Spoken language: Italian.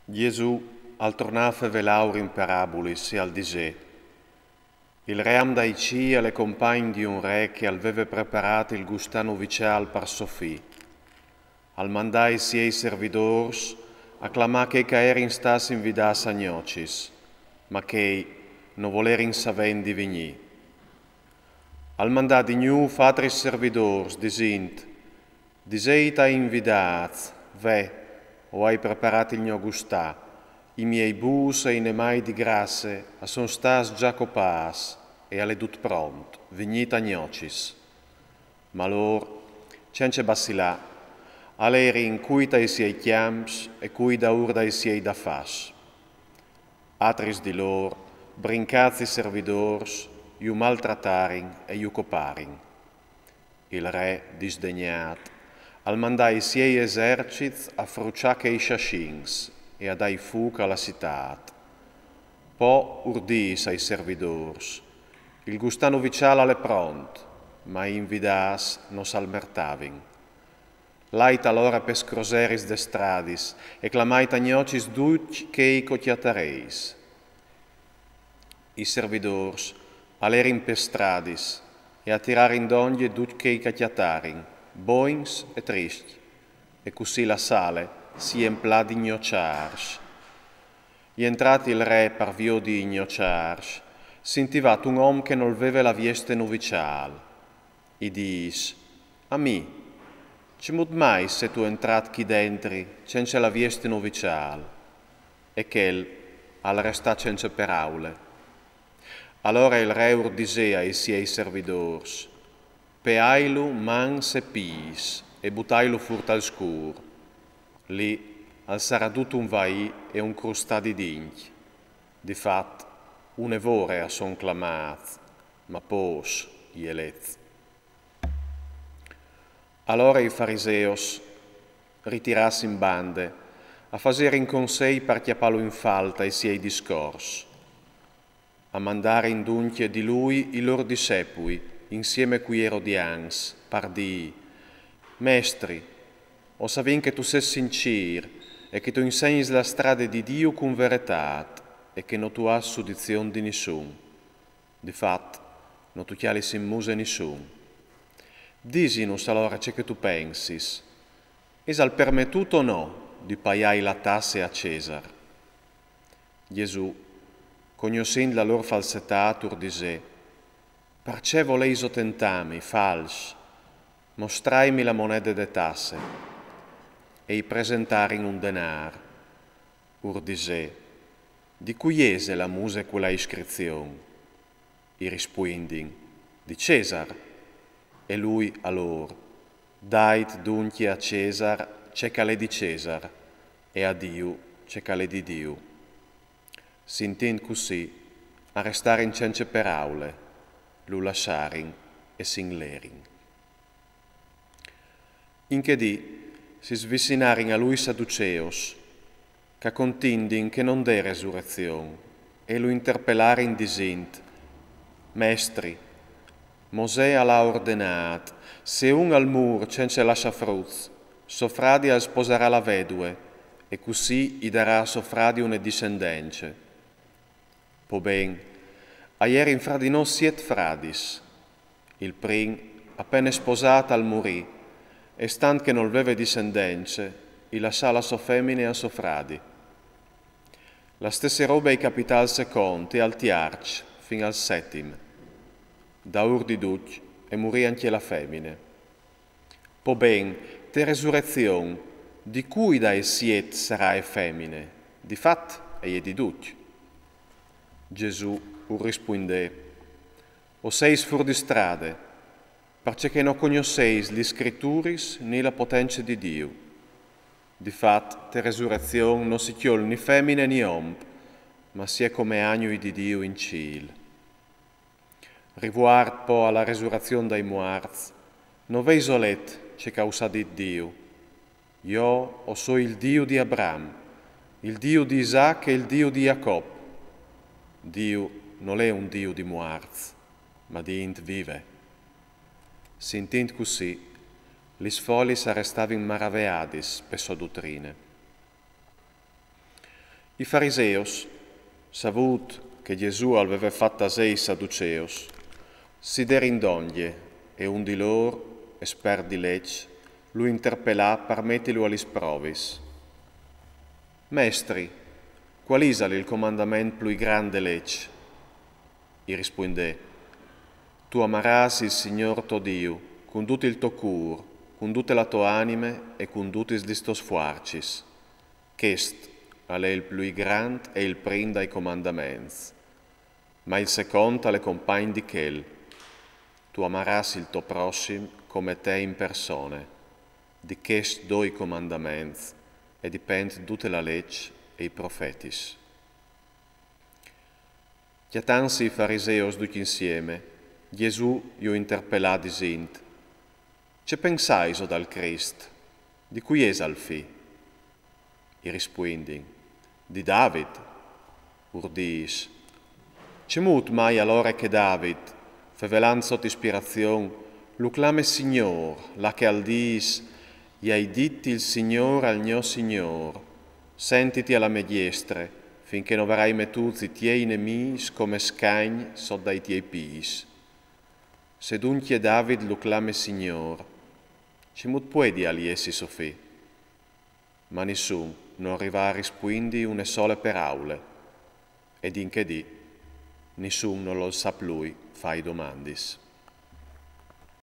Gesù, al tornare velaur in parabolis e al disè, il re dai ci alle compagne di un re che aveva preparato il gustano vicial par Sofì. Al mandai siei servidors, acclamà che caer in stas invidas agnocis, ma che non voler in savendi vigni. Al mandà di gnu fatris servidors, disint, diseit a invidaz, ve, o hai preparato il mio gustà, i miei bus e i nemai di grasse, a son stas già copas, e alle dut pront, vignita gnocis. Ma lor, cence bassilà, aleri in cuita i siei chiams e cui da urda i siei da fas. Atris di lor, brincazzi servidors, iu maltrattarin e iu coparin. Il re, disdegnat, al mandai i siei esercits a fruciache i sciascins e a dai fuc alla citat. Po urdis ai servidors, il gustano vicial alle pront, ma invidas non salmertavin. Lait allora pescroseris de stradis, e clamait agnocis duc chei cotiatareis. I servidors alerin per stradis, e a tirare in doglie duc chei catiatarin, boins e tristi, e così la sale si emplà di ignociars. I entrati il re par vio di ignociars, sentivat un om che non veve la vieste novicial. I dis, a mi, ci mud mai se tu entrat chi dentri, cence la vieste novicial, e chel al resta cence per aule. Allora il re urdisea ai siei servidors, peailu mans e pis, e butailu furt al scur. Lì al sarà tutto un vai e un crustà di dinchi. Difat, un evore a son clamat, ma pos i elez. Allora i fariseos ritirassi in bande, a fasere in consei per chiappalo in falta i siei discors, a mandare in dunchie di lui i lor discepui, insieme qui Erodians, par di, Mestri, o savin che tu sei sincir, e che tu insegni la strada di Dio con verità, e che non tu has sudizione di nessun. Difatti, non tu chiali in muse nessun. Disinus allora ciò che tu pensis. Es al permettuto o no di paiai la tasse a Cesar? Gesù, conoscendo la loro falsità, urdisè, perché voleis tentami, fals, mostraimi la moneta de tasse, e i presentarin un denar. Urdisè, di cui ese la muse quella iscrizione? I rispondin, di Cesar. E lui a loro, dait dunque a Cesar c'è che di Cesar, e a Dio c'è che di Dio. Sintint così, a restare in cence per aule, lo lasciarin e s'inlerin. In che dì si svicinarin a lui Sadduceos, che contindin che non dè resurrezione, e lo interpellarin disint, Mestri, Mosè l'ha ordinat, se un al mur cence lascia fruz, sofradi al sposerà la vedue, e così gli darà a sofradi una discendenze. Po ben, a ieri in fra di noi 7 fradis. Il prim, appena sposato al morì, e stant che non aveva discendenze, gli lascià la sua femmine a sofradi. La stessa roba è capitata al secondo e al tiarci, fino al settimo. Da ur di duc e morì anche la femmine. Po ben, te resurrezione, di cui da siet sarà e femmine? Di fat e di duc. Gesù rispondè, o seis fur di strade, perché non conosceis gli scritturis né la potenza di Dio. Di fat, te resurrezione non si chiol ni femmine ni omp, ma si è come agnui di Dio in ciel. Rivuart po alla resurrezione dai morti, non vei solet c'è causa di Dio. Io o so il Dio di Abramo, il Dio di Isaac e il Dio di Jacob. Dio non è un Dio di morti, ma di int vive. Sentint così, lis folis arrestavin maraveadis per sua dottrine. I fariseos, savut che Gesù aveva fatto a sé i sadduceos, si derindoglie e un di loro, esper di legge, lo interpellà per metterlo agli provis. Mestri, qual è il comandamento più grande legge? I rispondè, tu amaras il Signor tuo Dio, con tutto il tuo cuore, con tutte la tua anima e con tutti i tuoi sforzi. Questo è il più grande e il primo dei comandamenti. Ma il secondo è compagno di quel. Tu amaras il tuo prossimo come te in persona. Di questi due comandamenti e dipende tutta la legge e i profeti. Chiatansi i fariseos tutti insieme, Gesù gli interpellà dicendo, «Che pensais o dal Cristo? Di cui è al fi?» I rispondi, «Di David». Urdis, «C'è mut mai allora che David, fevelan sotto ispirazione, lo clame Signor, la che al dis, gli hai ditti il Signor al mio Signor, sentiti alla mia diestra, finché non avrai mettuti i tuoi nemici come scagni sotto dai tuoi pis. Se dunque David lo clame Signor, ci mut puoi agli essi Sofì?» Ma nessuno non arriva a rispondere una sola parola, ed in che di, nessuno non lo sa più fai domandis.